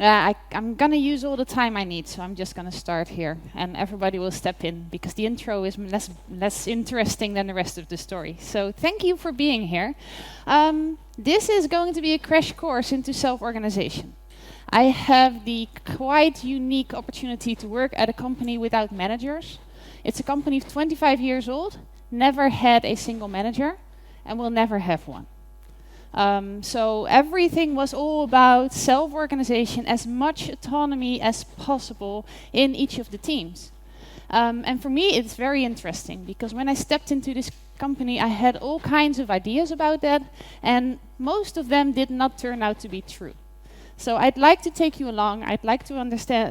I'm going to use all the time I need, so I'm just going to start here. And everybody will step in, because the intro is less interesting than the rest of the story. So thank you for being here. This is going to be a crash course into self-organization. I have the quite unique opportunity to work at a company without managers. It's a company of 25 years old, never had a single manager, and will never have one. So everything was all about self-organization, as much autonomy as possible in each of the teams. And for me, it's very interesting, because when I stepped into this company, I had all kinds of ideas about that, and most of them did not turn out to be true. So I'd like to take you along. I'd like to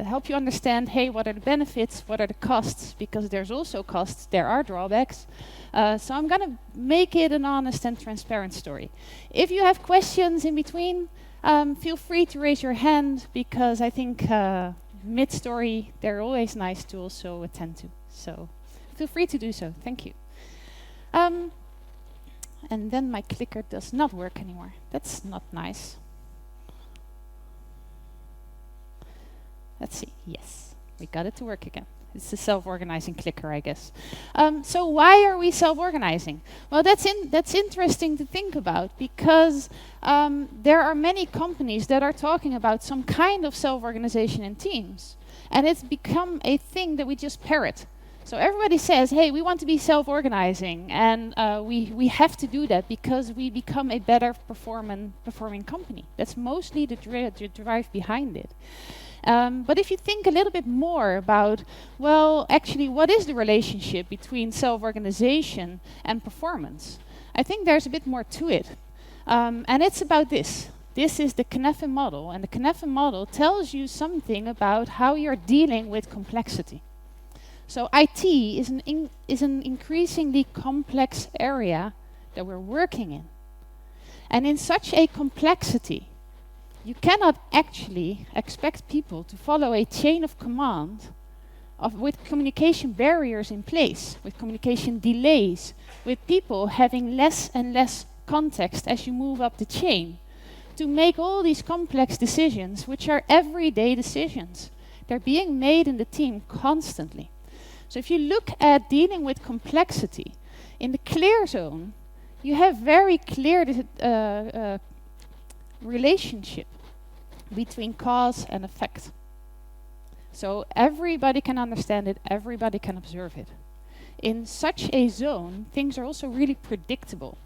help you understand, hey, what are the benefits, what are the costs, because there's also costs, there are drawbacks. So I'm going to make it an honest and transparent story. If you have questions in between, feel free to raise your hand, because I think mid-story, they're always nice to also attend to. So feel free to do so. Thank you. And then my clicker does not work anymore. That's not nice. Let's see. Yes, we got it to work again. It's a self-organizing clicker, I guess. So why are we self-organizing? Well, that's interesting to think about, because there are many companies that are talking about some kind of self-organization in teams. And it's become a thing that we just parrot. So everybody says, hey, we want to be self-organizing, and we have to do that because we become a better performing company. That's mostly the drive behind it. But if you think a little bit more about, well, actually, what is the relationship between self-organization and performance? I think there's a bit more to it. And it's about this. This is the Kneffen model. And the Kneffen model tells you something about how you're dealing with complexity. So IT is an increasingly complex area that we're working in. And in such a complexity, you cannot actually expect people to follow a chain of command with communication barriers in place, with communication delays, with people having less and less context as you move up the chain, to make all these complex decisions, which are everyday decisions. They're being made in the team constantly. So if you look at dealing with complexity, in the clear zone, you have very clear relationship between cause and effect. So everybody can understand it, everybody can observe it. In such a zone, things are also really predictable.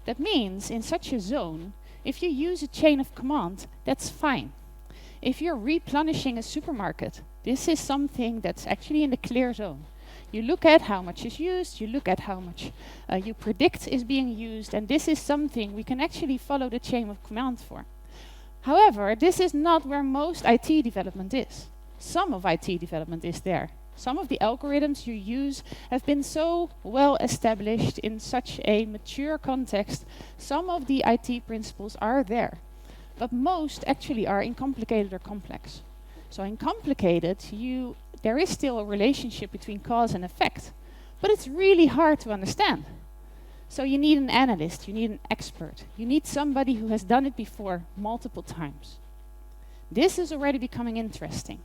That means in such a zone, if you use a chain of command, that's fine. If you're replenishing a supermarket, this is something that's actually in the clear zone. You look at how much is used, you look at how much you predict is being used, and this is something we can actually follow the chain of command for. However, this is not where most IT development is. Some of IT development is there. Some of the algorithms you use have been so well established in such a mature context. Some of the IT principles are there. But most actually are in complicated or complex. So in complicated, there is still a relationship between cause and effect. But it's really hard to understand. So you need an analyst, you need an expert, you need somebody who has done it before multiple times. This is already becoming interesting.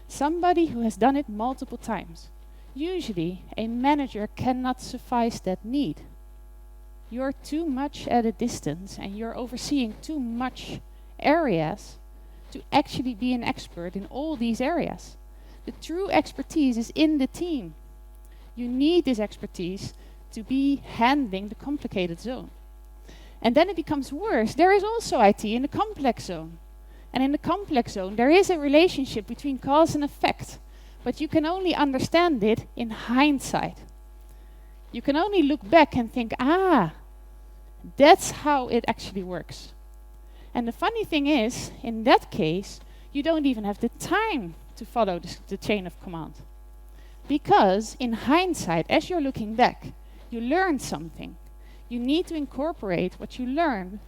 Somebody who has done it multiple times. Usually, a manager cannot suffice that need. You're too much at a distance and you're overseeing too much areas to actually be an expert in all these areas. The true expertise is in the team. You need this expertise to be handling the complicated zone. And then it becomes worse. There is also IT in the complex zone. And in the complex zone, there is a relationship between cause and effect. But you can only understand it in hindsight. You can only look back and think, that's how it actually works. And the funny thing is, in that case, you don't even have the time to follow the chain of command. Because in hindsight, as you're looking back, you learned something. You need to incorporate what you learned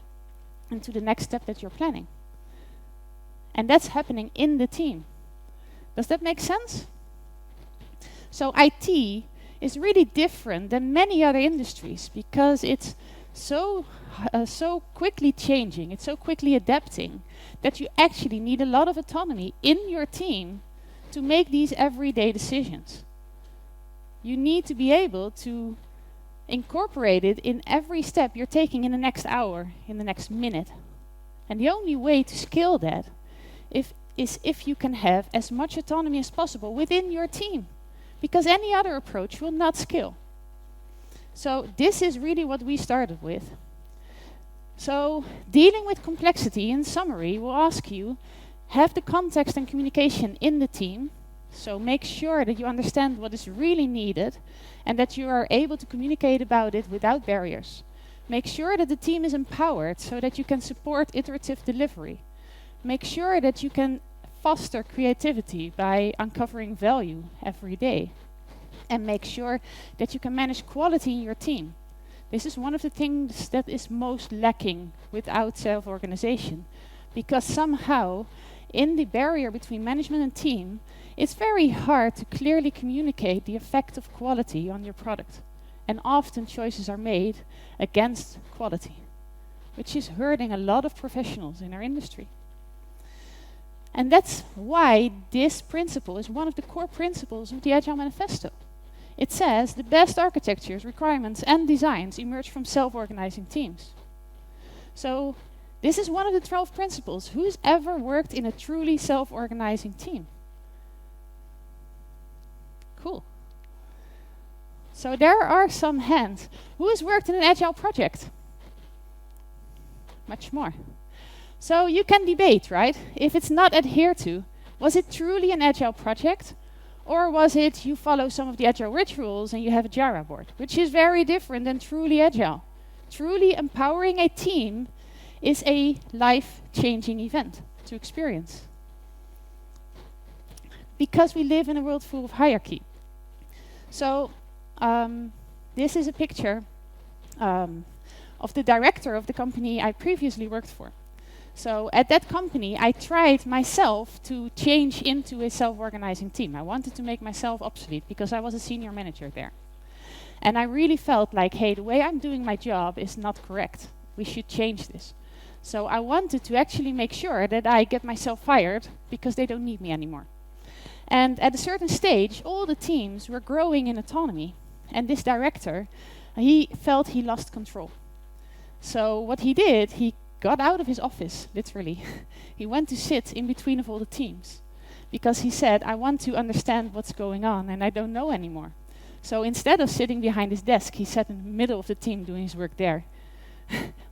into the next step that you're planning. And that's happening in the team. Does that make sense? So IT is really different than many other industries because it's so quickly changing, it's so quickly adapting, that you actually need a lot of autonomy in your team to make these everyday decisions. You need to be able to incorporate it in every step you're taking in the next hour, in the next minute. And the only way to scale that is if you can have as much autonomy as possible within your team, because any other approach will not scale. So this is really what we started with. So dealing with complexity, in summary, will ask you, have the context and communication in the team. So make sure that you understand what is really needed and that you are able to communicate about it without barriers. Make sure that the team is empowered so that you can support iterative delivery. Make sure that you can foster creativity by uncovering value every day. And make sure that you can manage quality in your team. This is one of the things that is most lacking without self-organization, because somehow in the barrier between management and team, it's very hard to clearly communicate the effect of quality on your product. And often choices are made against quality, which is hurting a lot of professionals in our industry. And that's why this principle is one of the core principles of the Agile Manifesto. It says the best architectures, requirements, and designs emerge from self-organizing teams. So this is one of the 12 principles. Who's ever worked in a truly self-organizing team? Cool. So there are some hands. Who has worked in an agile project? Much more. So you can debate, right? If it's not adhered to, was it truly an agile project? Or was it you follow some of the agile rituals and you have a Jira board, which is very different than truly agile. Truly empowering a team is a life-changing event to experience. Because we live in a world full of hierarchy. So this is a picture of the director of the company I previously worked for. So at that company, I tried myself to change into a self-organizing team. I wanted to make myself obsolete because I was a senior manager there. And I really felt like, hey, the way I'm doing my job is not correct. We should change this. So I wanted to actually make sure that I get myself fired because they don't need me anymore. And at a certain stage, all the teams were growing in autonomy. And this director, he felt he lost control. So what he did, he got out of his office, literally. He went to sit in between of all the teams because he said, I want to understand what's going on and I don't know anymore. So instead of sitting behind his desk, he sat in the middle of the team doing his work there,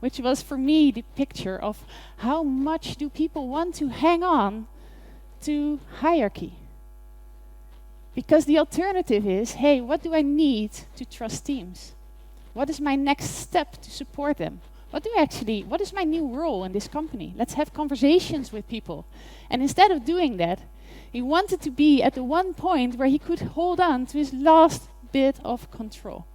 which was for me the picture of how much do people want to hang on to hierarchy. Because the alternative is, hey, what do I need to trust teams? What is my next step to support them? What is my new role in this company? Let's have conversations with people. And instead of doing that, he wanted to be at the one point where he could hold on to his last bit of control.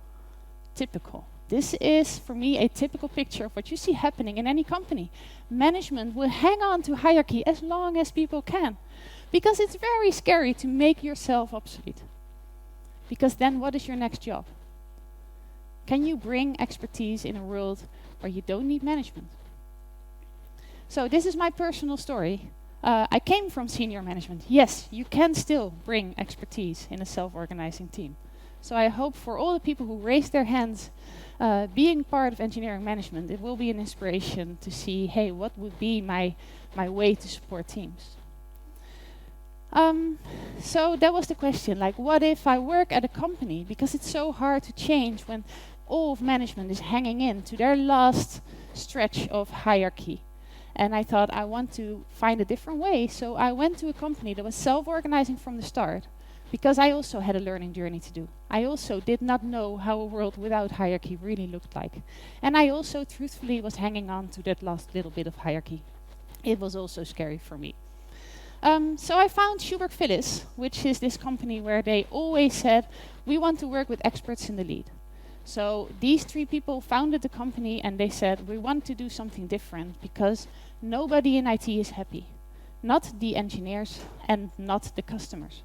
Typical. This is, for me, a typical picture of what you see happening in any company. Management will hang on to hierarchy as long as people can, because it's very scary to make yourself obsolete. Because then what is your next job? Can you bring expertise in a world where you don't need management? So this is my personal story. I came from senior management. Yes, you can still bring expertise in a self-organizing team. So I hope for all the people who raise their hands, being part of engineering management, it will be an inspiration to see, hey, what would be my way to support teams? So that was the question, like, what if I work at a company? Because it's so hard to change when all of management is hanging in to their last stretch of hierarchy. And I thought, I want to find a different way. So I went to a company that was self-organizing from the start, because I also had a learning journey to do. I also did not know how a world without hierarchy really looked like. And I also truthfully was hanging on to that last little bit of hierarchy. It was also scary for me. So I found Schubert Phyllis, which is this company where they always said, we want to work with experts in the lead. So these 3 people founded the company and they said, we want to do something different because nobody in IT is happy. Not the engineers and not the customers.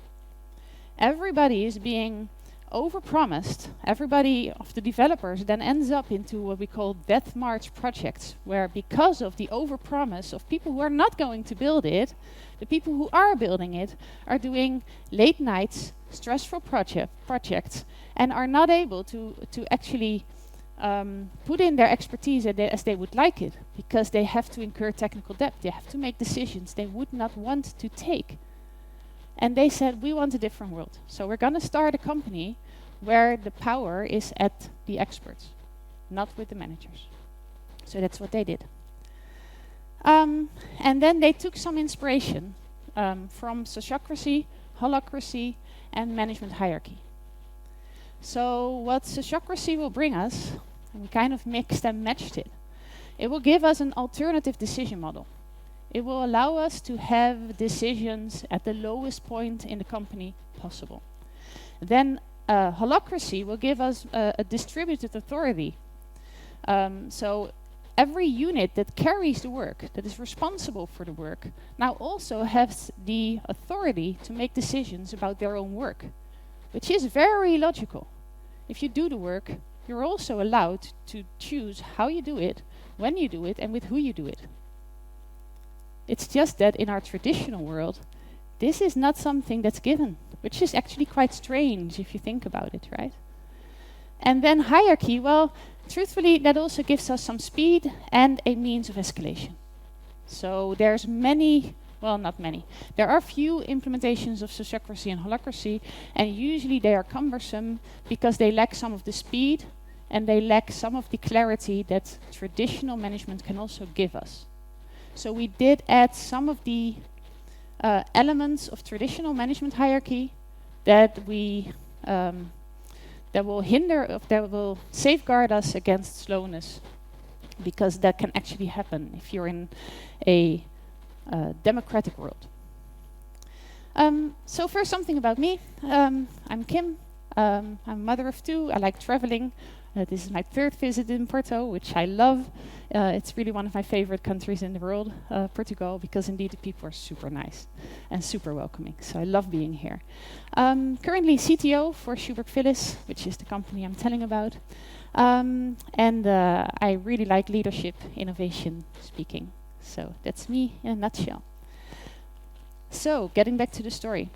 Everybody is being overpromised. Everybody of the developers then ends up into what we call death march projects, where because of the overpromise of people who are not going to build it, the people who are building it are doing late nights, stressful projects, and are not able to actually put in their expertise as they would like it, because they have to incur technical debt. They have to make decisions they would not want to take. And they said, we want a different world. So we're going to start a company where the power is at the experts, not with the managers. So that's what they did. And then they took some inspiration from sociocracy, holacracy, and management hierarchy. So what sociocracy will bring us, and we kind of mixed and matched it, it will give us an alternative decision model. It will allow us to have decisions at the lowest point in the company possible. Then holacracy will give us a distributed authority. So every unit that carries the work, that is responsible for the work, now also has the authority to make decisions about their own work, which is very logical. If you do the work, you're also allowed to choose how you do it, when you do it, and with who you do it. It's just that in our traditional world, this is not something that's given, which is actually quite strange if you think about it, right? And then hierarchy, well, truthfully, that also gives us some speed and a means of escalation. So there's many, well, not many. There are few implementations of sociocracy and holacracy, and usually they are cumbersome because they lack some of the speed and they lack some of the clarity that traditional management can also give us. So we did add some of the elements of traditional management hierarchy that we that will safeguard us against slowness, because that can actually happen if you're in a democratic world. So first, something about me. I'm Kim. I'm a mother of two. I like traveling. This is my third visit in Porto, which I love. It's really one of my favorite countries in the world, Portugal, because indeed the people are super nice and super welcoming. So I love being here. Currently CTO for Schubert Phyllis, which is the company I'm telling about. And I really like leadership, innovation, speaking. So that's me in a nutshell. So getting back to the story.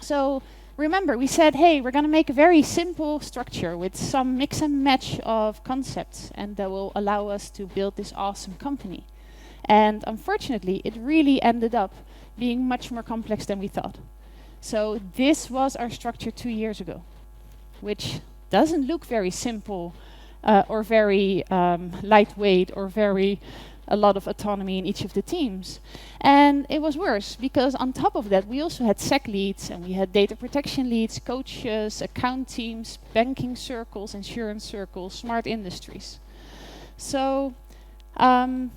So remember, we said, hey, we're going to make a very simple structure with some mix and match of concepts, and that will allow us to build this awesome company. And unfortunately, it really ended up being much more complex than we thought. So this was our structure 2 years ago, which doesn't look very simple or very lightweight or very a lot of autonomy in each of the teams. And it was worse, because on top of that, we also had SEC leads, and we had data protection leads, coaches, account teams, banking circles, insurance circles, smart industries. So, and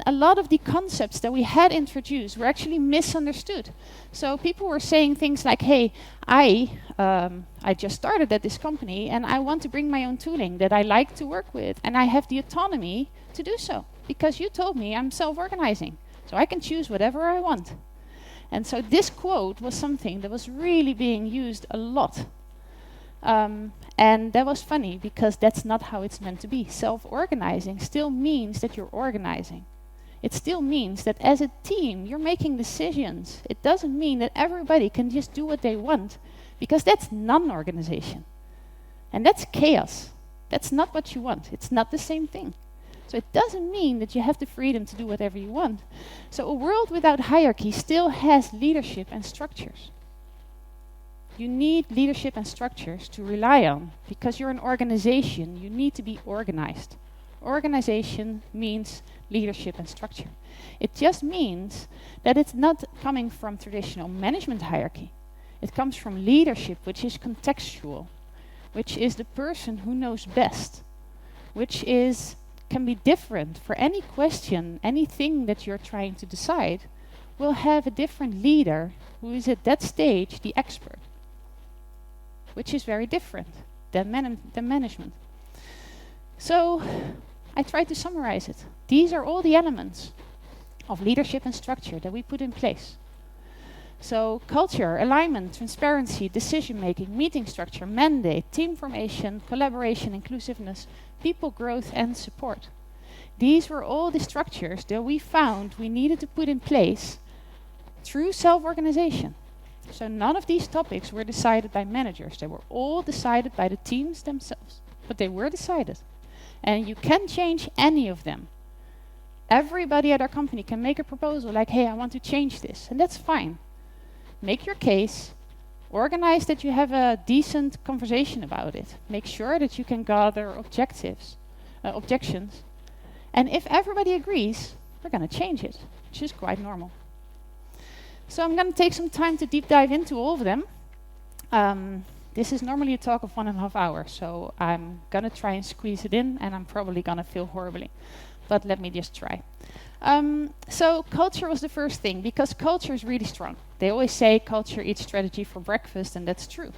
a lot of the concepts that we had introduced were actually misunderstood. So people were saying things like, hey, I just started at this company, and I want to bring my own tooling that I like to work with, and I have the autonomy to do so, because you told me I'm self-organizing, so I can choose whatever I want. And so this quote was something that was really being used a lot. And that was funny, because that's not how it's meant to be. Self-organizing still means that you're organizing. It still means that as a team, you're making decisions. It doesn't mean that everybody can just do what they want, because that's non-organization. And that's chaos. That's not what you want. It's not the same thing. So it doesn't mean that you have the freedom to do whatever you want. So a world without hierarchy still has leadership and structures. You need leadership and structures to rely on, because you're an organization. You need to be organized. Organization means leadership and structure. It just means that it's not coming from traditional management hierarchy. It comes from leadership, which is contextual, which is the person who knows best, which can be different for any question, anything that you're trying to decide, will have a different leader who is at that stage the expert, which is very different than management. So I tried to summarize it. These are all the elements of leadership and structure that we put in place. So culture, alignment, transparency, decision-making, meeting structure, mandate, team formation, collaboration, inclusiveness, people growth, and support. These were all the structures that we found we needed to put in place through self-organization. So none of these topics were decided by managers. They were all decided by the teams themselves. But they were decided. And you can change any of them. Everybody at our company can make a proposal like, hey, I want to change this. And that's fine. Make your case. Organize that you have a decent conversation about it. Make sure that you can gather objections. And if everybody agrees, we're going to change it, which is quite normal. So I'm going to take some time to deep dive into all of them. This is normally a talk of 1.5 hours, so I'm going to try and squeeze it in, and I'm probably going to fail horribly. But let me just try. So culture was the first thing, because culture is really strong. They always say culture eats strategy for breakfast, and that's true.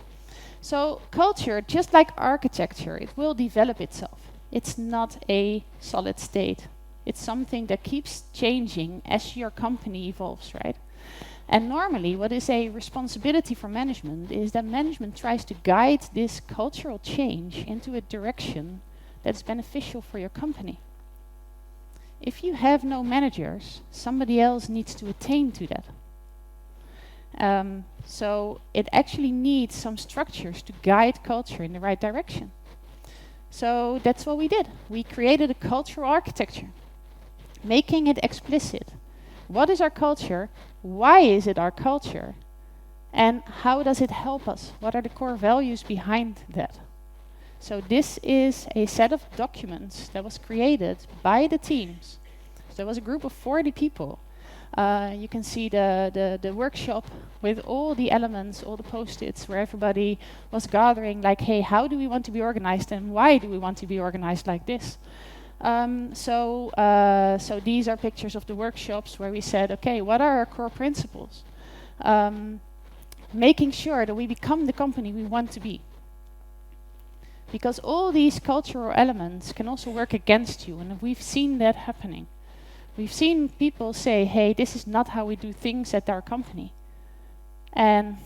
So culture, just like architecture, it will develop itself. It's not a solid state. It's something that keeps changing as your company evolves, right? And normally, what is a responsibility for management is that management tries to guide this cultural change into a direction that's beneficial for your company. If you have no managers, somebody else needs to attain to that. So it actually needs some structures to guide culture in the right direction. So that's what we did. We created a cultural architecture, making it explicit. What is our culture? Why is it our culture? And how does it help us? What are the core values behind that? So this is a set of documents that was created by the teams. So there was a group of 40 people. You can see the workshop with all the elements, all the post-its, where everybody was gathering like, hey, how do we want to be organized and why do we want to be organized like this? So these are pictures of the workshops where we said, okay, what are our core principles? Making sure that we become the company we want to be. Because all these cultural elements can also work against you, and we've seen that happening. We've seen people say, hey, this is not how we do things at our company. And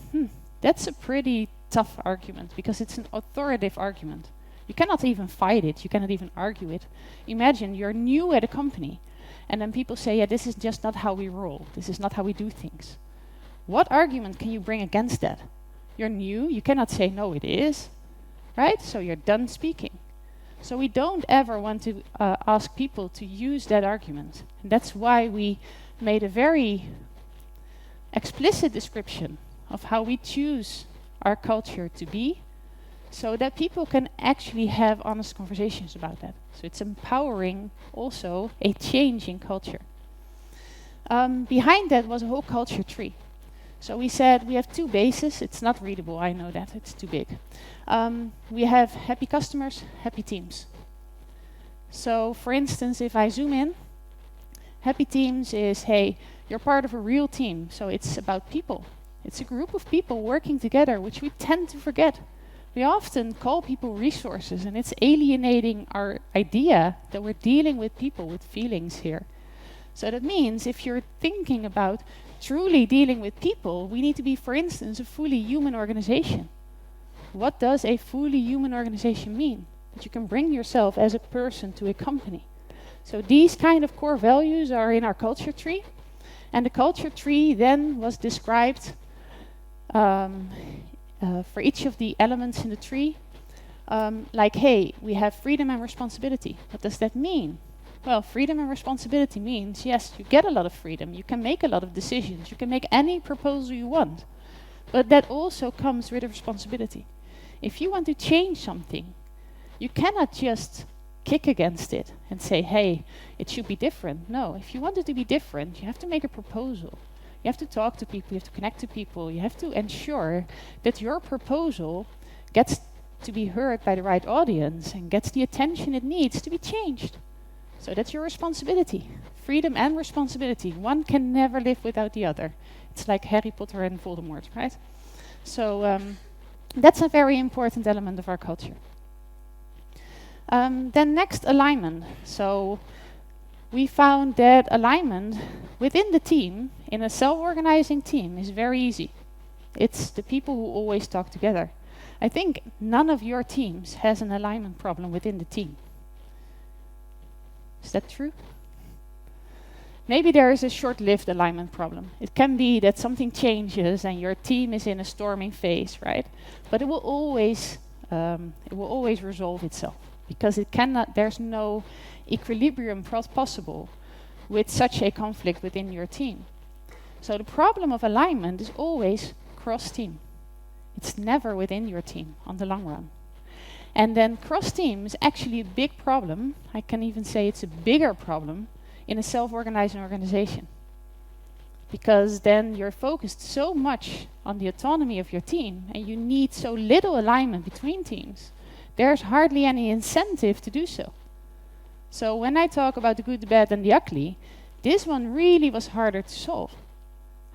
that's a pretty tough argument, because it's an authoritative argument. You cannot even fight it. You cannot even argue it. Imagine you're new at a company, and then people say, yeah, this is just not how we roll. This is not how we do things. What argument can you bring against that? You're new. You cannot say, no, it is. Right? So you're done speaking. So we don't ever want to ask people to use that argument. And that's why we made a very explicit description of how we choose our culture to be, so that people can actually have honest conversations about that. So it's empowering also a change in culture. Behind that was a whole culture tree. So we said we have 2 bases. It's not readable, I know that, it's too big. We have happy customers, happy teams. So for instance, if I zoom in, happy teams is, hey, you're part of a real team. So it's about people. It's a group of people working together, which we tend to forget. We often call people resources, and it's alienating our idea that we're dealing with people with feelings here. So that means if you're thinking about truly dealing with people, we need to be, for instance, a fully human organization. What does a fully human organization mean? That you can bring yourself as a person to a company. So these kind of core values are in our culture tree. And the culture tree then was described for each of the elements in the tree. Like, hey, we have freedom and responsibility. What does that mean? Well, freedom and responsibility means, yes, you get a lot of freedom. You can make a lot of decisions. You can make any proposal you want. But that also comes with a responsibility. If you want to change something, you cannot just kick against it and say, hey, it should be different. No, if you want it to be different, you have to make a proposal. You have to talk to people, you have to connect to people, you have to ensure that your proposal gets to be heard by the right audience and gets the attention it needs to be changed. So that's your responsibility. Freedom and responsibility. One can never live without the other. It's like Harry Potter and Voldemort, right? So that's a very important element of our culture. Then next, alignment. So we found that alignment within the team, in a self-organizing team, is very easy. It's the people who always talk together. I think none of your teams has an alignment problem within the team. Is that true? Maybe there is a short-lived alignment problem. It can be that something changes and your team is in a storming phase, right? But it will always resolve itself, because there's no equilibrium possible with such a conflict within your team. So the problem of alignment is always cross-team. It's never within your team on the long run. And then cross-team is actually a big problem. I can even say it's a bigger problem in a self-organizing organization. Because then you're focused so much on the autonomy of your team, and you need so little alignment between teams. There's hardly any incentive to do so. So when I talk about the good, the bad, and the ugly, this one really was harder to solve.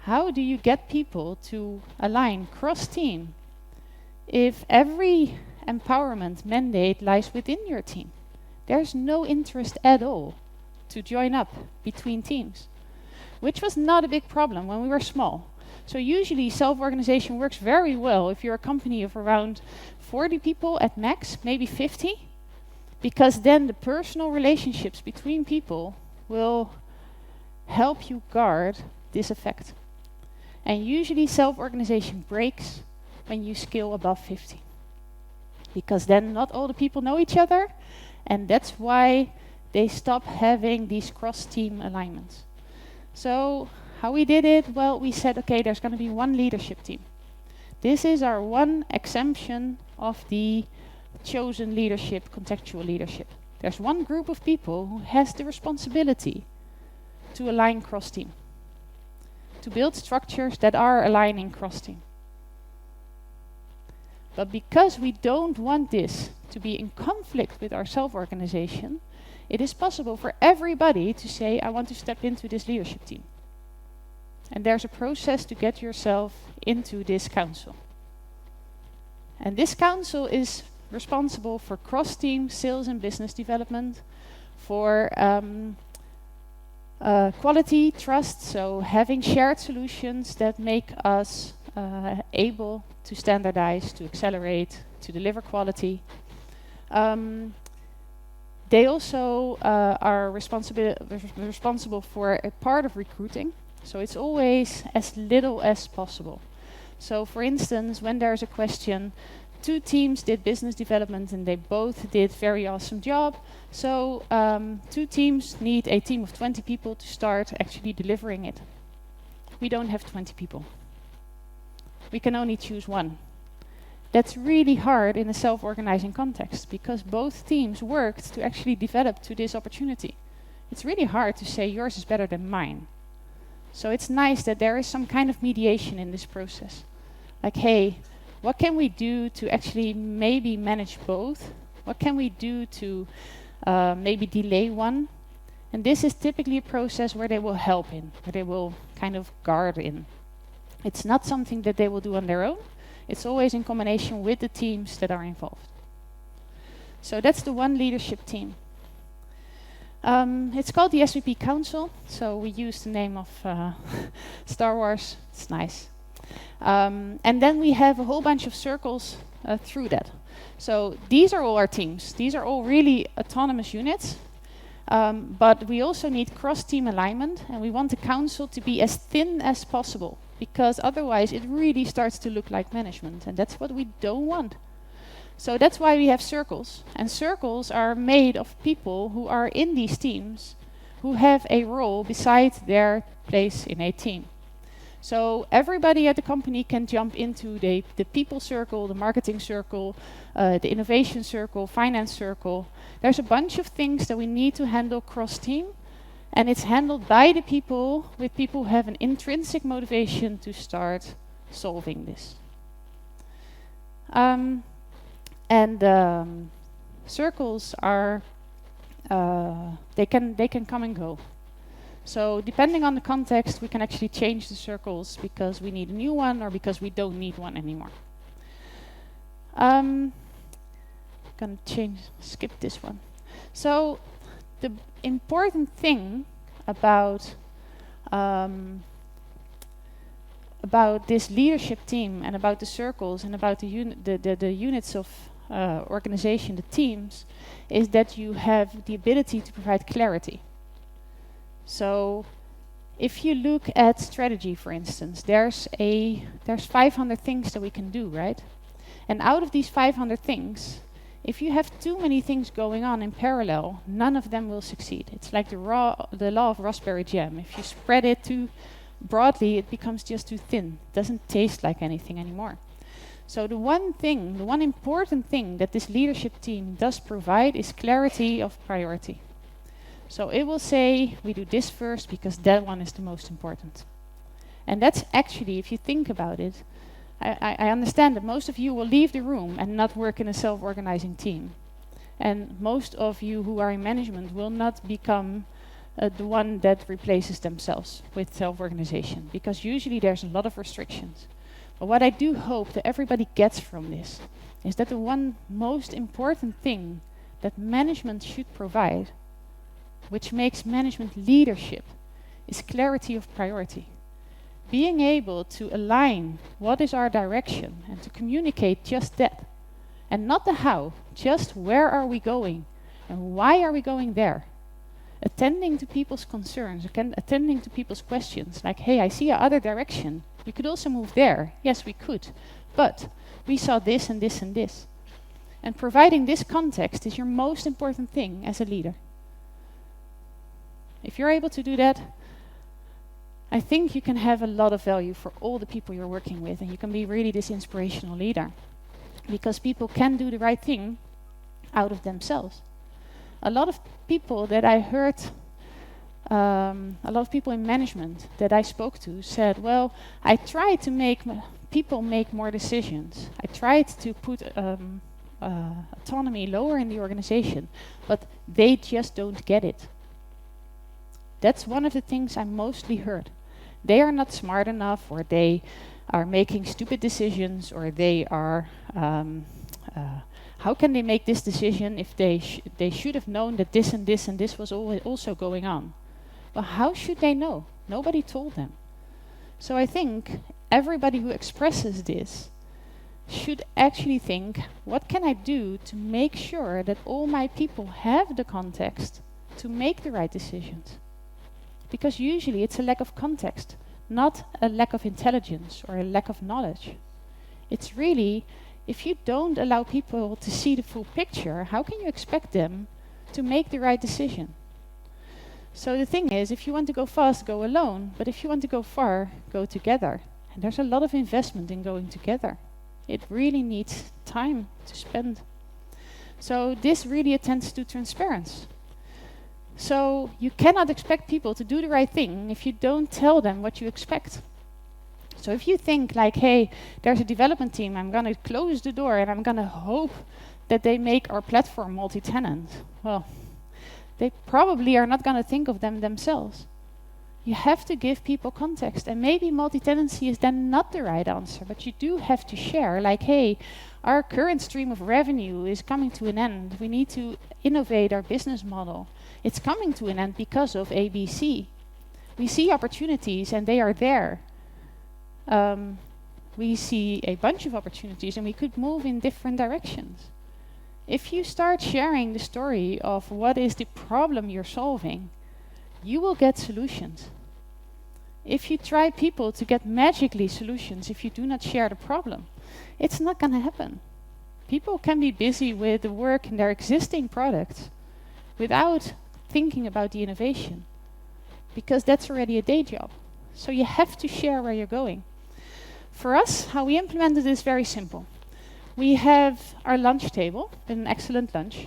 How do you get people to align cross-team if every empowerment mandate lies within your team? There's no interest at all to join up between teams, which was not a big problem when we were small. So usually self-organization works very well if you're a company of around 40 people at max, maybe 50, because then the personal relationships between people will help you guard this effect. And usually self-organization breaks when you scale above 50, because then not all the people know each other, and that's why they stop having these cross-team alignments. So how we did it? Well, we said, okay, there's going to be one leadership team. This is our one exemption of the chosen leadership, contextual leadership. There's one group of people who has the responsibility to align cross-team, to build structures that are aligning cross-team. But because we don't want this to be in conflict with our self-organization, it is possible for everybody to say, I want to step into this leadership team. And there's a process to get yourself into this council. And this council is responsible for cross-team sales and business development, for quality, trust, so having shared solutions that make us able to standardize, to accelerate, to deliver quality. They also are responsible for a part of recruiting, so it's always as little as possible. So for instance, when there's a question, 2 teams did business development and they both did very awesome job. So 2 teams need a team of 20 people to start actually delivering it. We don't have 20 people. We can only choose 1. That's really hard in a self-organizing context, because both teams worked to actually develop to this opportunity. It's really hard to say yours is better than mine. So it's nice that there is some kind of mediation in this process. Like, hey, what can we do to actually maybe manage both? What can we do to maybe delay one? And this is typically a process where they will help in, where they will kind of guard in. It's not something that they will do on their own. It's always in combination with the teams that are involved. So that's the one leadership team. It's called the SVP Council, so we use the name of Star Wars. It's nice. And then we have a whole bunch of circles through that. So these are all our teams. These are all really autonomous units. But we also need cross-team alignment, and we want the council to be as thin as possible, because otherwise it really starts to look like management, and that's what we don't want. So that's why we have circles, and circles are made of people who are in these teams, who have a role beside their place in a team. So everybody at the company can jump into the people circle, the marketing circle, the innovation circle, finance circle. There's a bunch of things that we need to handle cross-team, and it's handled by the people, with people who have an intrinsic motivation to start solving this. Circles are, they can come and go. So depending on the context, we can actually change the circles because we need a new one or because we don't need one anymore. I'm gonna skip this one. So important thing about this leadership team and about the circles and about the units of organization, the teams, is that you have the ability to provide clarity. So if you look at strategy, for instance, there's 500 things that we can do, right? And out of these 500 things, if you have too many things going on in parallel, none of them will succeed. It's like the law of raspberry jam. If you spread it too broadly, it becomes just too thin. It doesn't taste like anything anymore. So the one important thing that this leadership team does provide is clarity of priority. So it will say, we do this first because that one is the most important. And that's actually, if you think about it, I understand that most of you will leave the room and not work in a self-organizing team. And most of you who are in management will not become the one that replaces themselves with self-organization, because usually there's a lot of restrictions. But what I do hope that everybody gets from this is that the one most important thing that management should provide, which makes management leadership, is clarity of priority. Being able to align what is our direction and to communicate just that. And not the how, just where are we going and why are we going there. Attending to people's concerns, attending to people's questions, like, hey, I see a other direction. We could also move there. Yes, we could. But we saw this and this and this. And providing this context is your most important thing as a leader. If you're able to do that, I think you can have a lot of value for all the people you're working with, and you can be really this inspirational leader. Because people can do the right thing out of themselves. A lot of people that I heard, a lot of people in management that I spoke to said, well, I tried to make people make more decisions. I tried to put autonomy lower in the organization, but they just don't get it. That's one of the things I mostly heard. They are not smart enough, or they are making stupid decisions, or they are, how can they make this decision if they should have known that this and this and this was also going on? Well, how should they know? Nobody told them. So I think everybody who expresses this should actually think, what can I do to make sure that all my people have the context to make the right decisions? Because usually it's a lack of context, not a lack of intelligence or a lack of knowledge. It's really, if you don't allow people to see the full picture, how can you expect them to make the right decision? So the thing is, if you want to go fast, go alone. But if you want to go far, go together. And there's a lot of investment in going together. It really needs time to spend. So this really attends to transparency. So you cannot expect people to do the right thing if you don't tell them what you expect. So if you think like, hey, there's a development team, I'm going to close the door and I'm going to hope that they make our platform multi-tenant. Well, they probably are not going to think of them themselves. You have to give people context, and maybe multi-tenancy is then not the right answer, but you do have to share, like, hey, our current stream of revenue is coming to an end. We need to innovate our business model. It's coming to an end because of ABC. We see opportunities and they are there. We see a bunch of opportunities and we could move in different directions. If you start sharing the story of what is the problem you're solving, you will get solutions. If you try people to get magically solutions, if you do not share the problem, it's not going to happen. People can be busy with the work in their existing products without thinking about the innovation, because that's already a day job. So you have to share where you're going. For us, how we implemented is very simple. We have our lunch table, an excellent lunch.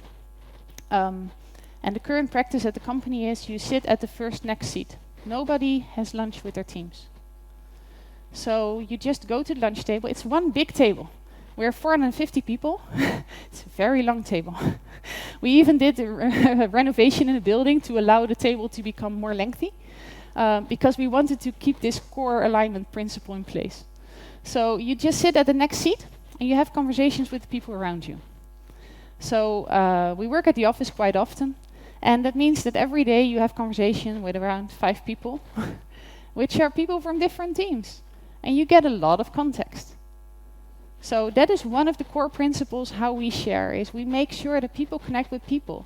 And the current practice at the company is you sit at the first next seat. Nobody has lunch with their teams. So you just go to the lunch table. It's one big table. We're 450 people. It's a very long table. We even did a renovation in the building to allow the table to become more lengthy, because we wanted to keep this core alignment principle in place. So you just sit at the next seat and you have conversations with the people around you. So we work at the office quite often, And that means that every day you have conversation with around 5 people, which are people from different teams. And you get a lot of context. So that is one of the core principles how we share, is we make sure that people connect with people.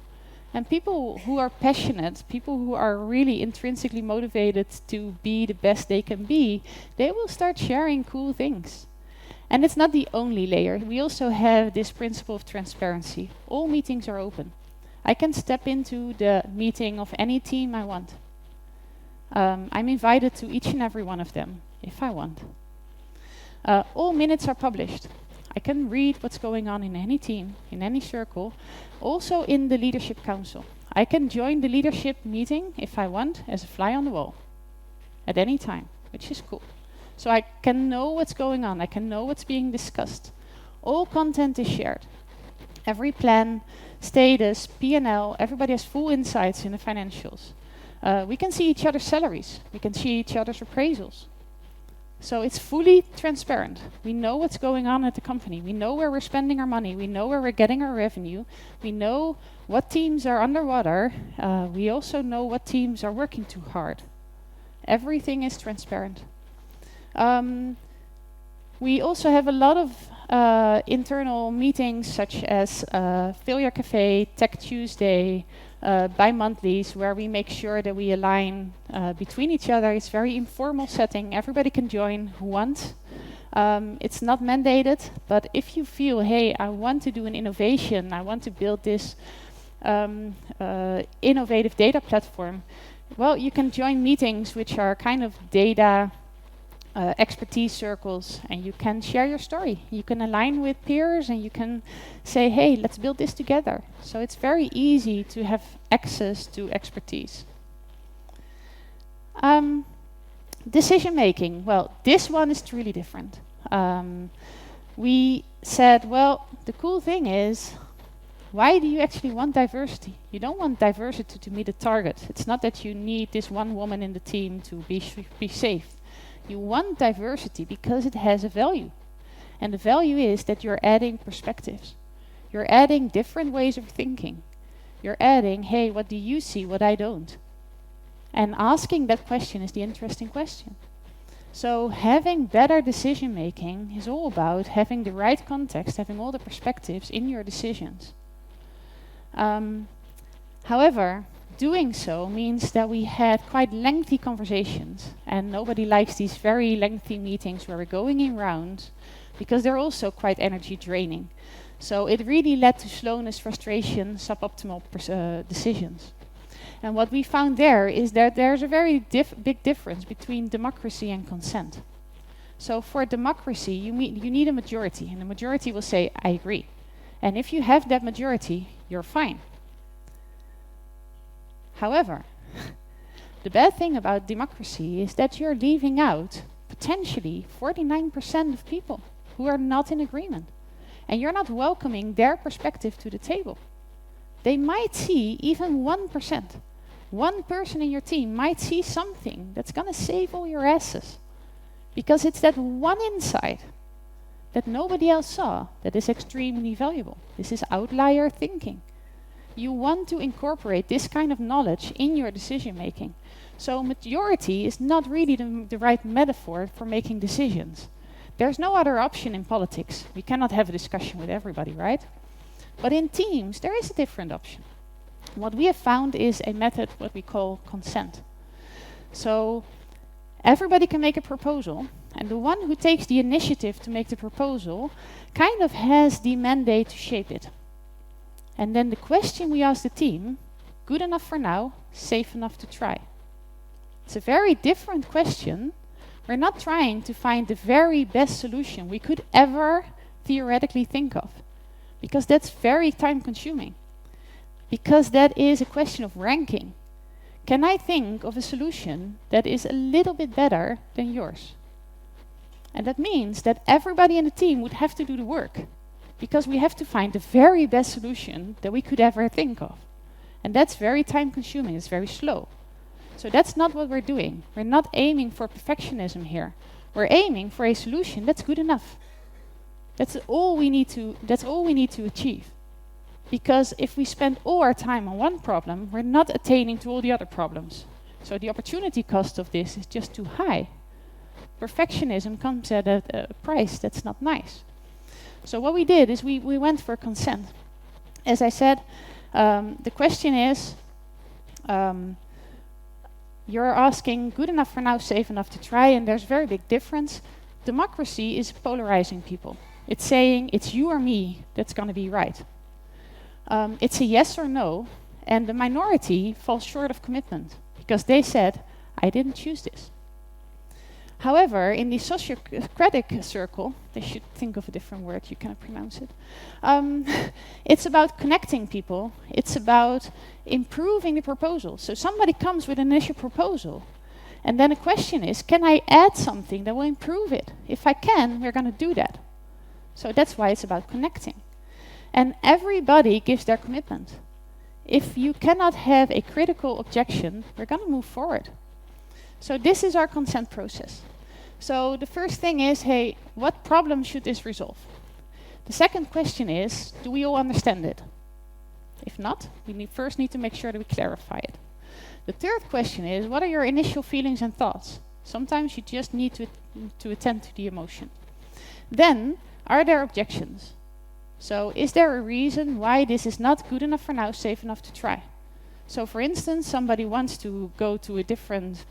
And people who are passionate, people who are really intrinsically motivated to be the best they can be, they will start sharing cool things. And it's not the only layer. We also have this principle of transparency. All meetings are open. I can step into the meeting of any team I want. I'm invited to each and every one of them, if I want. All minutes are published. I can read what's going on in any team, in any circle, also in the leadership council. I can join the leadership meeting, if I want, as a fly on the wall, at any time, which is cool. So I can know what's going on, I can know what's being discussed. All content is shared. Every plan, status, P&L, everybody has full insights in the financials. We can see each other's salaries, we can see each other's appraisals. So it's fully transparent. We know what's going on at the company. We know where we're spending our money. We know where we're getting our revenue. We know what teams are underwater. We also know what teams are working too hard. Everything is transparent. We also have a lot of internal meetings, such as Failure Cafe, Tech Tuesday, bi-monthlies, where we make sure that we align between each other. It's very informal setting. Everybody can join who wants. It's not mandated, but if you feel, hey, I want to do an innovation, I want to build this innovative data platform, well, you can join meetings which are kind of data expertise circles, and you can share your story. You can align with peers, and you can say, hey, let's build this together. So it's very easy to have access to expertise. Decision making, well, this one is truly different. We said, well, the cool thing is, why do you actually want diversity? You don't want diversity to meet a target. It's not that you need this one woman in the team to be safe. You want diversity because it has a value. And the value is that you're adding perspectives. You're adding different ways of thinking. You're adding, hey, what do you see, what I don't? And asking that question is the interesting question. So having better decision making is all about having the right context, having all the perspectives in your decisions. However, doing so means that we had quite lengthy conversations, and nobody likes these very lengthy meetings where we're going in rounds, because they're also quite energy draining. So it really led to slowness, frustration, suboptimal decisions. And what we found there is that there's a very big difference between democracy and consent. So for democracy, you need a majority, and the majority will say, I agree. And if you have that majority, you're fine. However, the bad thing about democracy is that you're leaving out potentially 49% of people who are not in agreement. And you're not welcoming their perspective to the table. They might see even 1%. One person in your team might see something that's going to save all your asses. Because it's that one insight that nobody else saw that is extremely valuable. This is outlier thinking. You want to incorporate this kind of knowledge in your decision making. So majority is not really the right metaphor for making decisions. There's no other option in politics. We cannot have a discussion with everybody, right? But in teams, there is a different option. What we have found is a method what we call consent. So everybody can make a proposal, and the one who takes the initiative to make the proposal kind of has the mandate to shape it. And then the question we ask the team, good enough for now, safe enough to try. It's a very different question. We're not trying to find the very best solution we could ever theoretically think of, because that's very time consuming. Because that is a question of ranking. Can I think of a solution that is a little bit better than yours? And that means that everybody in the team would have to do the work, because we have to find the very best solution that we could ever think of. And that's very time consuming, it's very slow. So that's not what we're doing. We're not aiming for perfectionism here. We're aiming for a solution that's good enough. That's all we need to achieve. Because if we spend all our time on one problem, we're not attaining to all the other problems. So the opportunity cost of this is just too high. Perfectionism comes at a price that's not nice. So what we did is we went for consent. As I said, the question is, you're asking good enough for now, safe enough to try, and there's a very big difference. Democracy is polarizing people. It's saying it's you or me that's going to be right. It's a yes or no, and the minority falls short of commitment because they said, I didn't choose this. However, in the sociocratic circle, they should think of a different word, you cannot pronounce it. It's about connecting people. It's about improving the proposal. So somebody comes with an initial proposal, and then the question is, can I add something that will improve it? If I can, we're going to do that. So that's why it's about connecting. And everybody gives their commitment. If you cannot have a critical objection, we're going to move forward. So this is our consent process. So the first thing is, hey, what problem should this resolve? The second question is, do we all understand it? If not, we first need to make sure that we clarify it. The third question is, what are your initial feelings and thoughts? Sometimes you just need to attend to the emotion. Then, are there objections? So is there a reason why this is not good enough for now, safe enough to try? So for instance, somebody wants to go to a different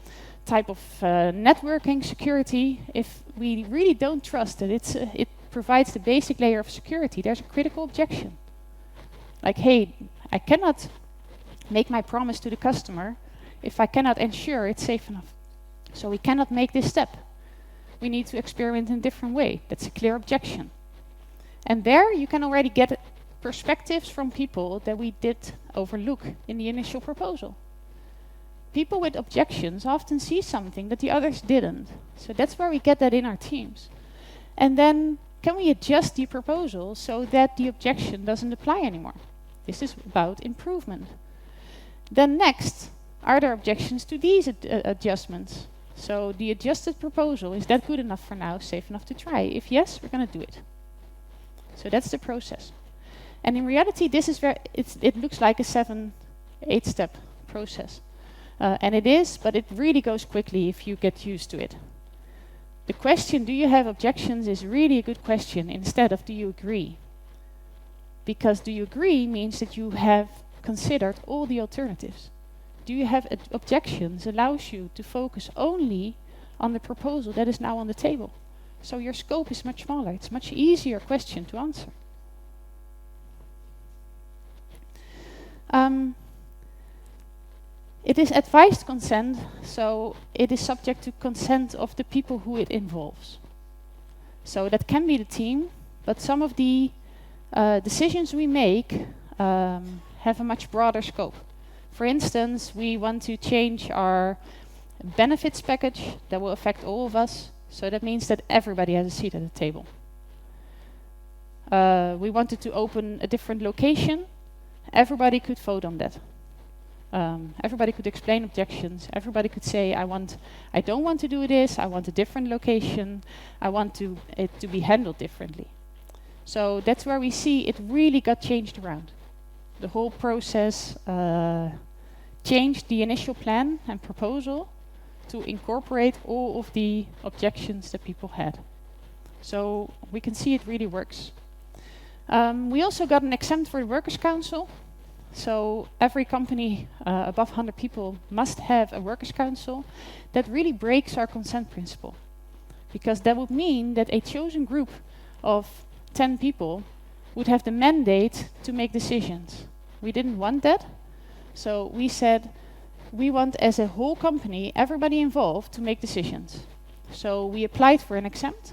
type of networking security. If we really don't trust that it provides the basic layer of security, there's a critical objection. Like, hey, I cannot make my promise to the customer if I cannot ensure it's safe enough. So we cannot make this step. We need to experiment in a different way. That's a clear objection. And there you can already get perspectives from people that we did overlook in the initial proposal. People with objections often see something that the others didn't. So that's where we get that in our teams. And then can we adjust the proposal so that the objection doesn't apply anymore? This is about improvement. Then next, are there objections to these adjustments? So the adjusted proposal, is that good enough for now, safe enough to try? If yes, we're going to do it. So that's the process. And in reality, this is it looks like a 7-8 step process. And it is, but it really goes quickly if you get used to it. The question, do you have objections, is really a good question instead of do you agree? Because do you agree means that you have considered all the alternatives. Do you have objections allows you to focus only on the proposal that is now on the table. So your scope is much smaller. It's a much easier question to answer. It is advised consent, so it is subject to consent of the people who it involves. So that can be the team, but some of the decisions we make have a much broader scope. For instance, we want to change our benefits package that will affect all of us. So that means that everybody has a seat at the table. We wanted to open a different location. Everybody could vote on that. Everybody could explain objections. Everybody could say, I don't want to do this. I want a different location. I want it to be handled differently. So that's where we see it really got changed around. The whole process changed the initial plan and proposal to incorporate all of the objections that people had. So we can see it really works. We also got an exempt for the Workers' Council. So every company above 100 people must have a Workers' Council. That really breaks our consent principle. Because that would mean that a chosen group of 10 people would have the mandate to make decisions. We didn't want that. So we said, we want as a whole company, everybody involved to make decisions. So we applied for an exempt.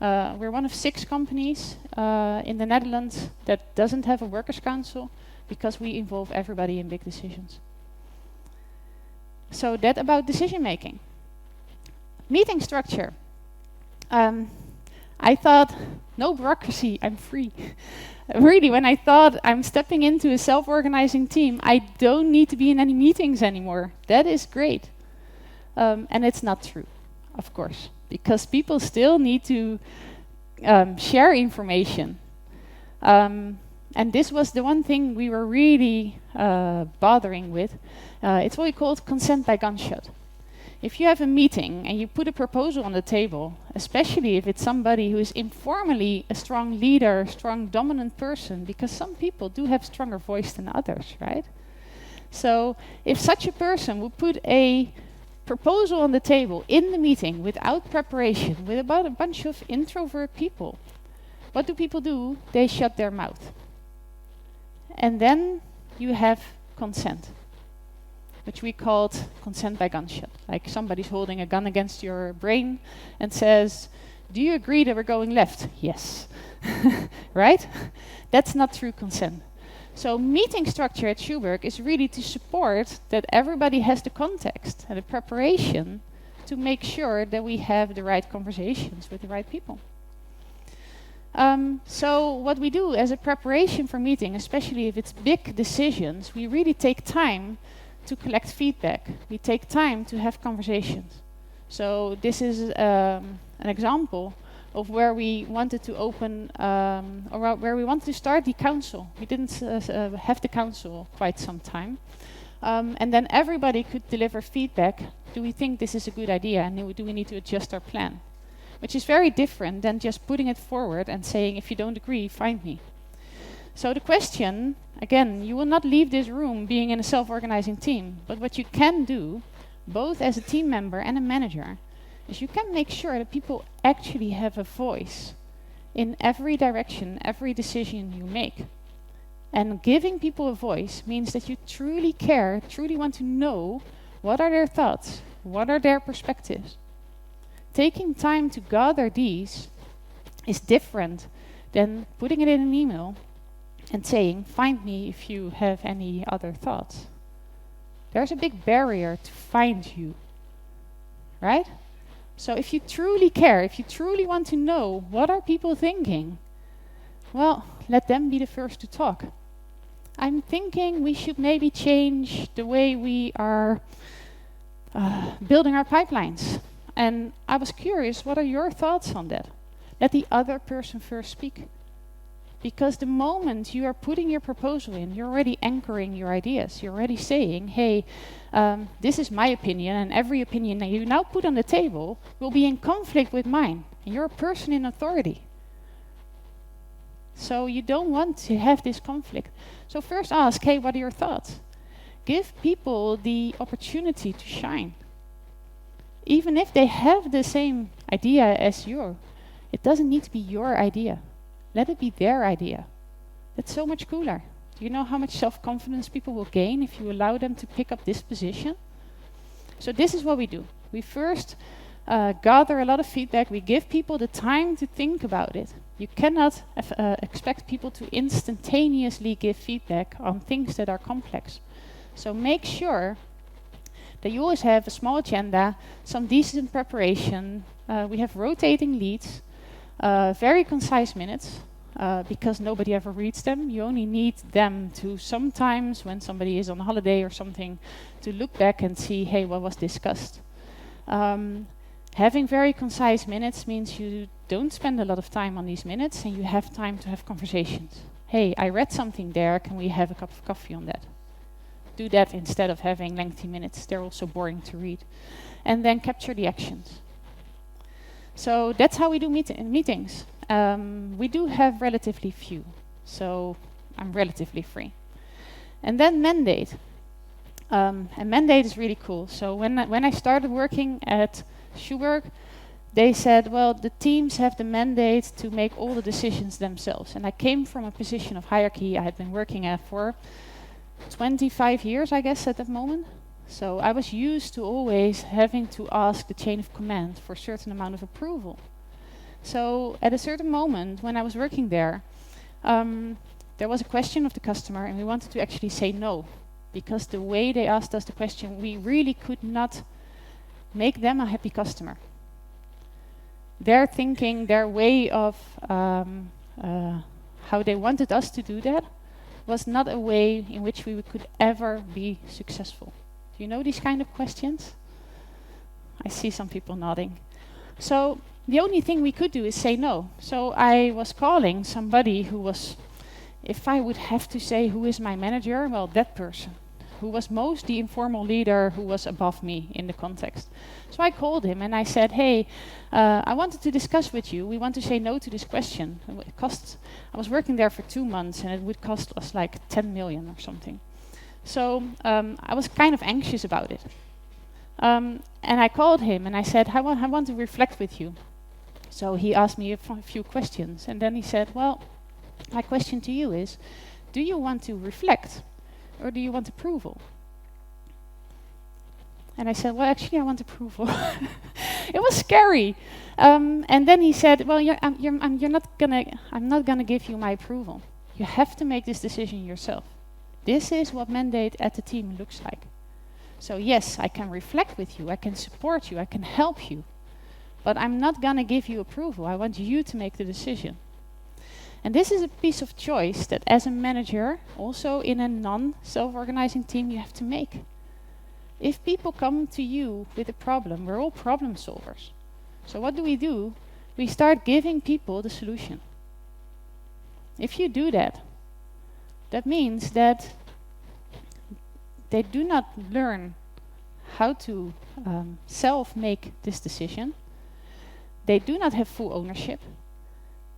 We're one of 6 companies in the Netherlands that doesn't have a Workers' Council because we involve everybody in big decisions. So that about decision making. Meeting structure. I thought, no bureaucracy, I'm free. Really, when I thought I'm stepping into a self-organizing team, I don't need to be in any meetings anymore. That is great. And it's not true, of course, because people still need to share information. And this was the one thing we were really bothering with. It's what we call consent by gunshot. If you have a meeting and you put a proposal on the table, especially if it's somebody who is informally a strong leader, strong dominant person, because some people do have stronger voice than others, right? So if such a person would put a proposal on the table in the meeting without preparation, with about a bunch of introvert people, what do people do? They shut their mouth. And then you have consent, which we called consent by gunshot. Like somebody's holding a gun against your brain and says, do you agree that we're going left? Yes. Right? That's not true consent. So meeting structure at Schuberg is really to support that everybody has the context and the preparation to make sure that we have the right conversations with the right people. So what we do as a preparation for meeting, especially if it's big decisions, we really take time to collect feedback. We take time to have conversations. So this is an example of where we wanted to open, or where we wanted to start the council. We didn't have the council quite some time. And then everybody could deliver feedback. Do we think this is a good idea? And do we need to adjust our plan? Which is very different than just putting it forward and saying, if you don't agree, find me. So the question, again, you will not leave this room being in a self-organizing team. But what you can do, both as a team member and a manager, is you can make sure that people actually have a voice in every direction, every decision you make. And giving people a voice means that you truly care, truly want to know what are their thoughts, what are their perspectives. Taking time to gather these is different than putting it in an email and saying, find me if you have any other thoughts. There's a big barrier to find you, right? So if you truly care, if you truly want to know what are people thinking, well, let them be the first to talk. I'm thinking we should maybe change the way we are building our pipelines. And I was curious, what are your thoughts on that? Let the other person first speak. Because the moment you are putting your proposal in, you're already anchoring your ideas. You're already saying, hey, this is my opinion, and every opinion that you now put on the table will be in conflict with mine. And you're a person in authority. So you don't want to have this conflict. So first ask, hey, what are your thoughts? Give people the opportunity to shine. Even if they have the same idea as you, it doesn't need to be your idea. Let it be their idea. That's so much cooler. Do you know how much self-confidence people will gain if you allow them to pick up this position? So this is what we do. We first gather a lot of feedback. We give people the time to think about it. You cannot expect people to instantaneously give feedback on things that are complex. So make sure that you always have a small agenda, some decent preparation. We have rotating leads, very concise minutes, because nobody ever reads them. You only need them to sometimes, when somebody is on holiday or something, to look back and see, hey, what was discussed? Having very concise minutes means you don't spend a lot of time on these minutes and you have time to have conversations. Hey, I read something there, can we have a cup of coffee on that? Do that instead of having lengthy minutes. They're also boring to read. And then capture the actions. So that's how we do meetings. We do have relatively few, so I'm relatively free. And then mandate. And mandate is really cool. So when I started working at Schuberg, they said, well, the teams have the mandate to make all the decisions themselves. And I came from a position of hierarchy I had been working at for 25 years, I guess, at that moment. So I was used to always having to ask the chain of command for a certain amount of approval. So at a certain moment when I was working there, there was a question of the customer and we wanted to actually say no. Because the way they asked us the question, we really could not make them a happy customer. Their thinking, their way of how they wanted us to do that was not a way in which we could ever be successful. Do you know these kind of questions? I see some people nodding. So the only thing we could do is say no. So I was calling somebody who was if I would have to say who is my manager, well, that person who was most the informal leader who was above me in the context. So I called him and I said, hey, I wanted to discuss with you. We want to say no to this question. It costs, I was working there for 2 months and it would cost us like 10 million or something. So I was kind of anxious about it. And I called him and I said, I want to reflect with you. So he asked me a few questions and then he said, well, my question to you is, do you want to reflect or do you want approval? And I said, well, actually, I want approval. It was scary. And then he said, well, I'm not gonna give you my approval. You have to make this decision yourself. This is what mandate at the team looks like. So yes, I can reflect with you, I can support you, I can help you, but I'm not gonna give you approval. I want you to make the decision. And this is a piece of choice that as a manager, also in a non-self-organizing team, you have to make. If people come to you with a problem, we're all problem solvers. So what do? We start giving people the solution. If you do that, that means that they do not learn how to self-make this decision. They do not have full ownership.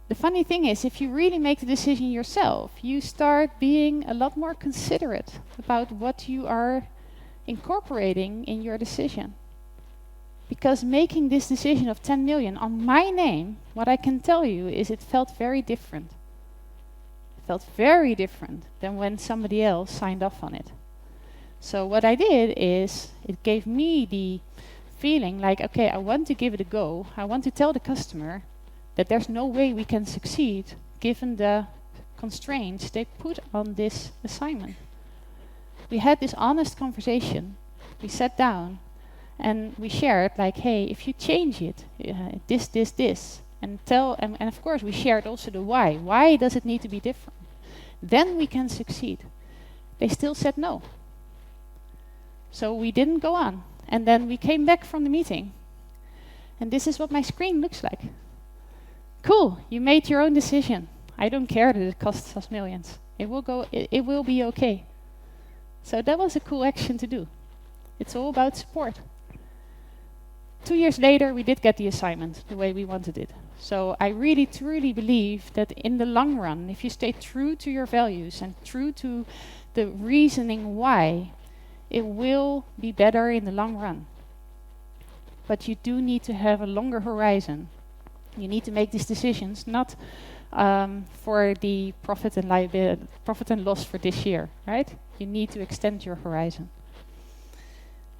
The funny thing is, if you really make the decision yourself, you start being a lot more considerate about what you are incorporating in your decision. Because making this decision of 10 million on my name, what I can tell you is it felt very different. It felt very different than when somebody else signed off on it. So what I did is, it gave me the feeling like, okay, I want to give it a go. I want to tell the customer that there's no way we can succeed given the constraints they put on this assignment. We had this honest conversation. We sat down and we shared like, hey, if you change it, this, and of course we shared also the why. Why does it need to be different? Then we can succeed. They still said no. So we didn't go on. And then we came back from the meeting. And this is what my screen looks like. Cool, you made your own decision. I don't care that it costs us millions. It will be okay. So that was a cool action to do. It's all about support. 2 years later, we did get the assignment the way we wanted it. So I really, truly believe that in the long run, if you stay true to your values and true to the reasoning why, it will be better in the long run. But you do need to have a longer horizon. You need to make these decisions not for the profit and loss for this year, right? You need to extend your horizon.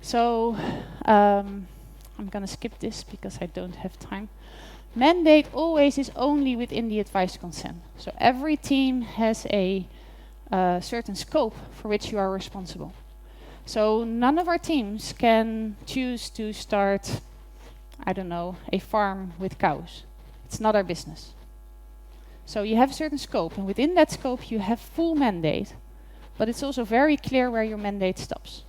So I'm going to skip this because I don't have time. Mandate always is only within the advised consent. So every team has a certain scope for which you are responsible. So none of our teams can choose to start, I don't know, a farm with cows. It's not our business. So you have a certain scope, and within that scope you have full mandate, but it's also very clear where your mandate stops.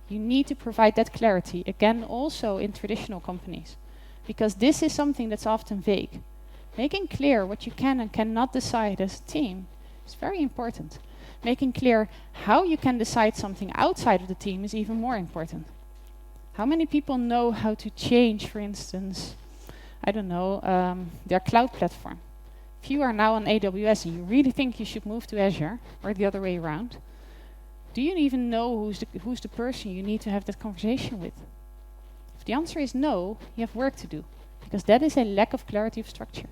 You need to provide that clarity, again, also in traditional companies, because this is something that's often vague. Making clear what you can and cannot decide as a team is very important. Making clear how you can decide something outside of the team is even more important. How many people know how to change, for instance, I don't know, their cloud platform? If you are now on AWS and you really think you should move to Azure, or the other way around, do you even know who's the person you need to have that conversation with? If the answer is no, you have work to do, because that is a lack of clarity of structure.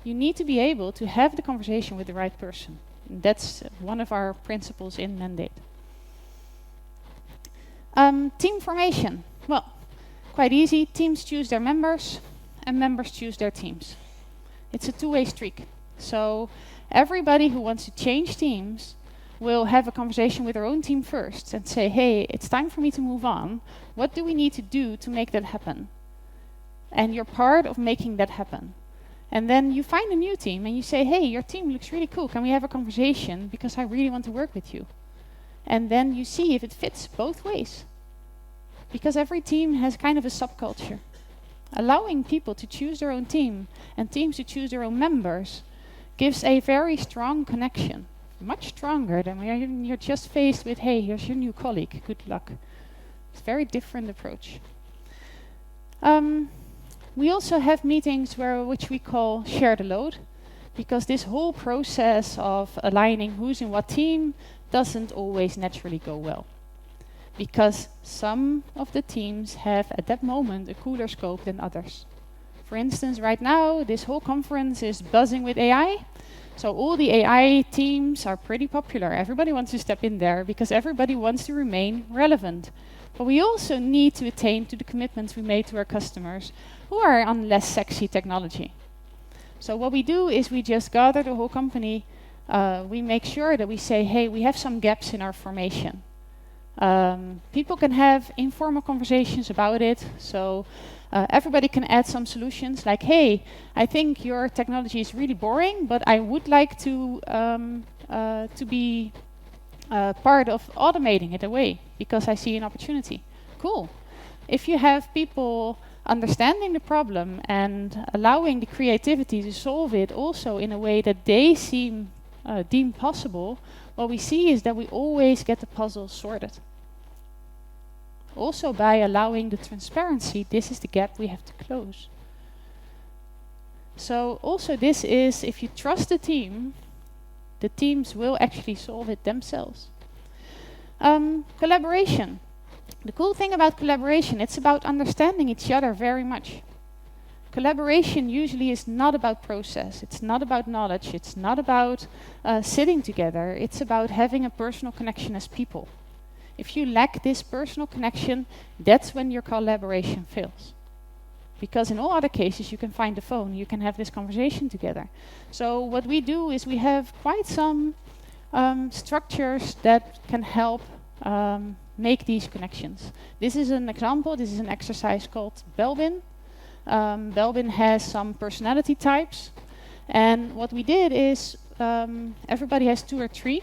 You need to be able to have the conversation with the right person. And that's one of our principles in Mandate. Team formation. Well, quite easy. Teams choose their members, and members choose their teams. It's a two-way streak. So everybody who wants to change teams will have a conversation with their own team first and say, hey, it's time for me to move on. What do we need to do to make that happen? And you're part of making that happen. And then you find a new team and you say, hey, your team looks really cool. Can we have a conversation? Because I really want to work with you. And then you see if it fits both ways. Because every team has kind of a subculture. Allowing people to choose their own team and teams to choose their own members gives a very strong connection. much stronger than when you're just faced with, hey, here's your new colleague, good luck. It's a very different approach. We also have meetings which we call share the load, because this whole process of aligning who's in what team doesn't always naturally go well. Because some of the teams have at that moment a cooler scope than others. For instance, right now, this whole conference is buzzing with AI. So all the AI teams are pretty popular. Everybody wants to step in there because everybody wants to remain relevant. But we also need to attain to the commitments we made to our customers who are on less sexy technology. So what we do is we just gather the whole company. We make sure that we say, hey, we have some gaps in our formation. People can have informal conversations about it. So everybody can add some solutions like, hey, I think your technology is really boring, but I would like to be part of automating it away because I see an opportunity. Cool. If you have people understanding the problem and allowing the creativity to solve it also in a way that they deem possible, what we see is that we always get the puzzle sorted. Also by allowing the transparency, this is the gap we have to close. So also this is, if you trust the teams will actually solve it themselves. Collaboration. The cool thing about collaboration, it's about understanding each other very much. Collaboration usually is not about process, it's not about knowledge, it's not about sitting together, it's about having a personal connection as people. If you lack this personal connection, that's when your collaboration fails. Because in all other cases, you can find the phone, you can have this conversation together. So what we do is we have quite some structures that can help make these connections. This is an example, this is an exercise called Belbin. Belbin has some personality types. And what we did is, everybody has 2 or 3.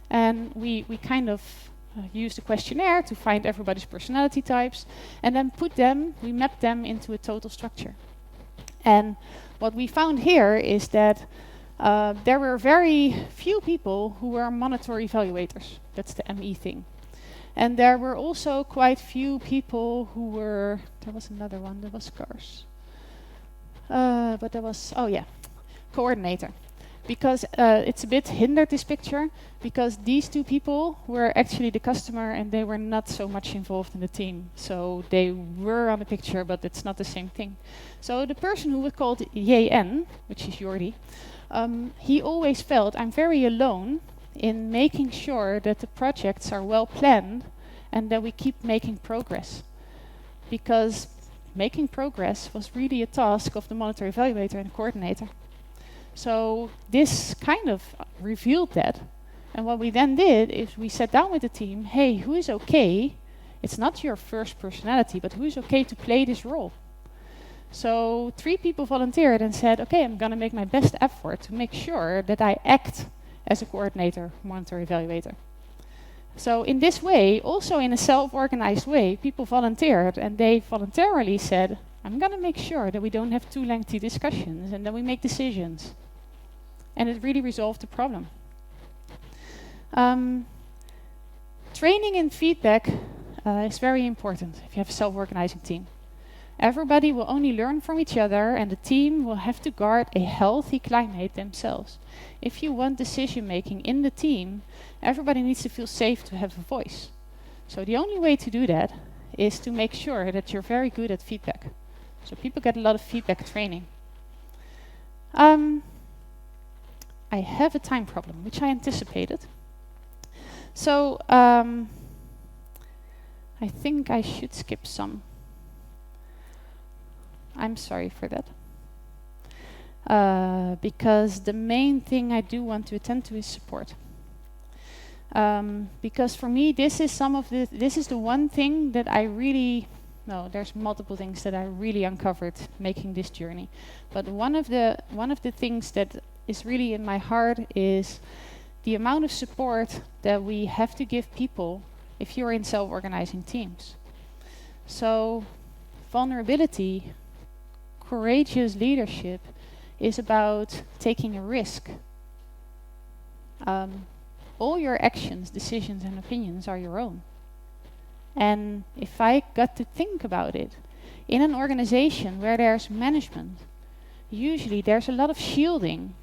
And we kind of used a questionnaire to find everybody's personality types, and then we mapped them into a total structure. And what we found here is that there were very few people who were monitor evaluators. That's the ME thing. And there were also quite few people who were, there was another one, that was scarce. But there was, coordinator. Because it's a bit hindered, this picture, because these 2 people were actually the customer and they were not so much involved in the team. So they were on the picture, but it's not the same thing. So the person who was called JN, which is Jordi, he always felt, I'm very alone in making sure that the projects are well planned and that we keep making progress. Because making progress was really a task of the monitor evaluator and the coordinator. So this kind of revealed that. And what we then did is we sat down with the team, hey, who is okay? It's not your first personality, but who is okay to play this role? So 3 people volunteered and said, okay, I'm going to make my best effort to make sure that I act as a coordinator, monitor, evaluator. So in this way, also in a self-organized way, people volunteered and they voluntarily said, I'm going to make sure that we don't have too lengthy discussions and that we make decisions. And it really resolved the problem. Training and feedback is very important if you have a self-organizing team. Everybody will only learn from each other and the team will have to guard a healthy climate themselves. If you want decision-making in the team, everybody needs to feel safe to have a voice. So the only way to do that is to make sure that you're very good at feedback. So people get a lot of feedback training. I have a time problem, which I anticipated. So I think I should skip some. I'm sorry for that. Because the main thing I do want to attend to is support. Because for me, this is the one thing that I really, no, there's multiple things that I really uncovered making this journey. But one of the things that is really in my heart is the amount of support that we have to give people if you're in self-organizing teams. So vulnerability, courageous leadership is about taking a risk. all your actions, decisions, and opinions are your own. And if I got to think about it, in an organization where there's management, usually there's a lot of shielding,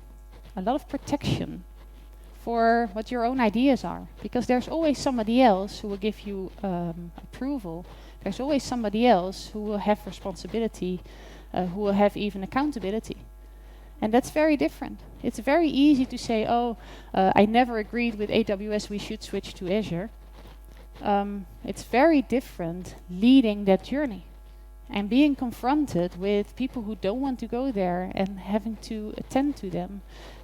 a lot of protection for what your own ideas are, because there's always somebody else who will give you approval. There's always somebody else who will have responsibility, who will have even accountability. And that's very different. It's very easy to say, oh, I never agreed with AWS, we should switch to Azure. It's very different leading that journey and being confronted with people who don't want to go there and having to attend to them,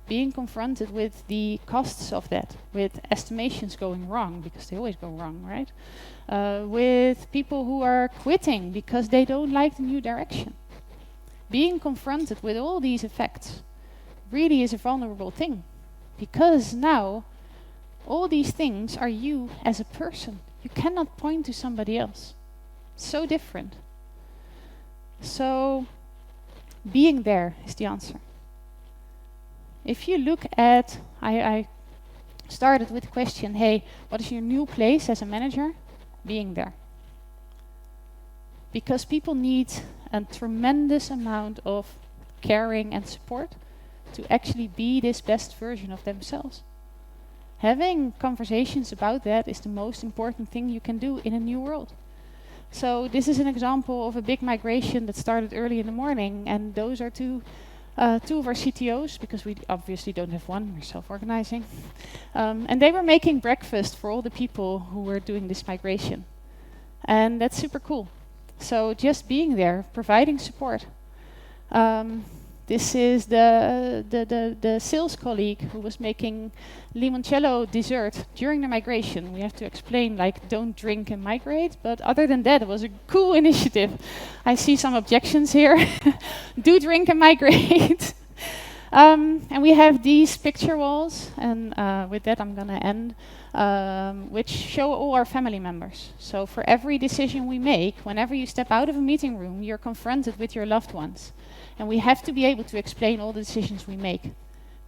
being confronted with the costs of that, with estimations going wrong, because they always go wrong, right? With people who are quitting because they don't like the new direction. Being confronted with all these effects really is a vulnerable thing, because now all these things are you as a person. You cannot point to somebody else. So different. So being there is the answer. If you look at, I started with the question, hey, what is your new place as a manager? Being there. Because people need a tremendous amount of caring and support to actually be this best version of themselves. Having conversations about that is the most important thing you can do in a new world. So this is an example of a big migration that started early in the morning, and those are two of our CTOs, because we obviously don't have one, we're self-organizing. And they were making breakfast for all the people who were doing this migration. And that's super cool. So just being there, providing support. This is the sales colleague who was making limoncello dessert during the migration. We have to explain, like, don't drink and migrate. But other than that, it was a cool initiative. I see some objections here. Do drink and migrate. And we have these picture walls. And with that, I'm going to end. Which show all our family members. So for every decision we make, whenever you step out of a meeting room, you're confronted with your loved ones. And we have to be able to explain all the decisions we make.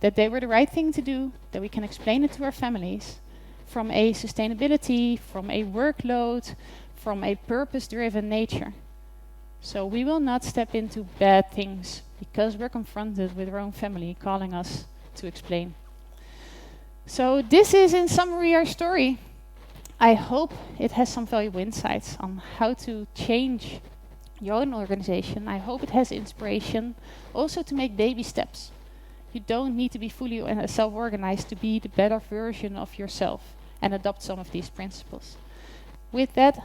That they were the right thing to do, that we can explain it to our families, from a sustainability, from a workload, from a purpose-driven nature. So we will not step into bad things because we're confronted with our own family calling us to explain. So this is, in summary, our story. I hope it has some valuable insights on how to change your own organization. I hope it has inspiration also to make baby steps. You don't need to be fully self-organized to be the better version of yourself and adopt some of these principles. With that,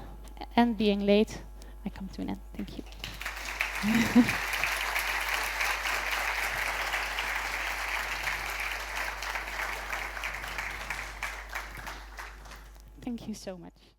and being late, I come to an end. Thank you. Thank you so much.